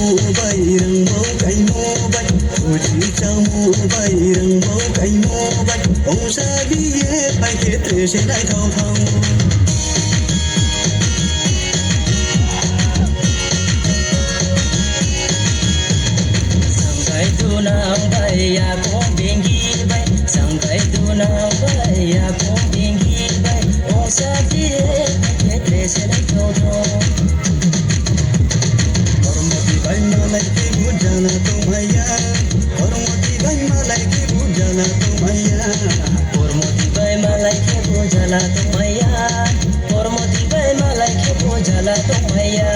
bayrang kai mo bai uji chamu bayrang kai mo bai ong sa biye bai ke tre se dai thong thong sampai tunang bai ya ko bengi bai sampai tunang bai ya ko bengi bai ong sa biye ke tre se dai thong thong malai ke bujana tumhaya hormati bai malai ke bujana tumhaya hormati bai malai ke bujana tumhaya hormati bai malai ke bujana tumhaya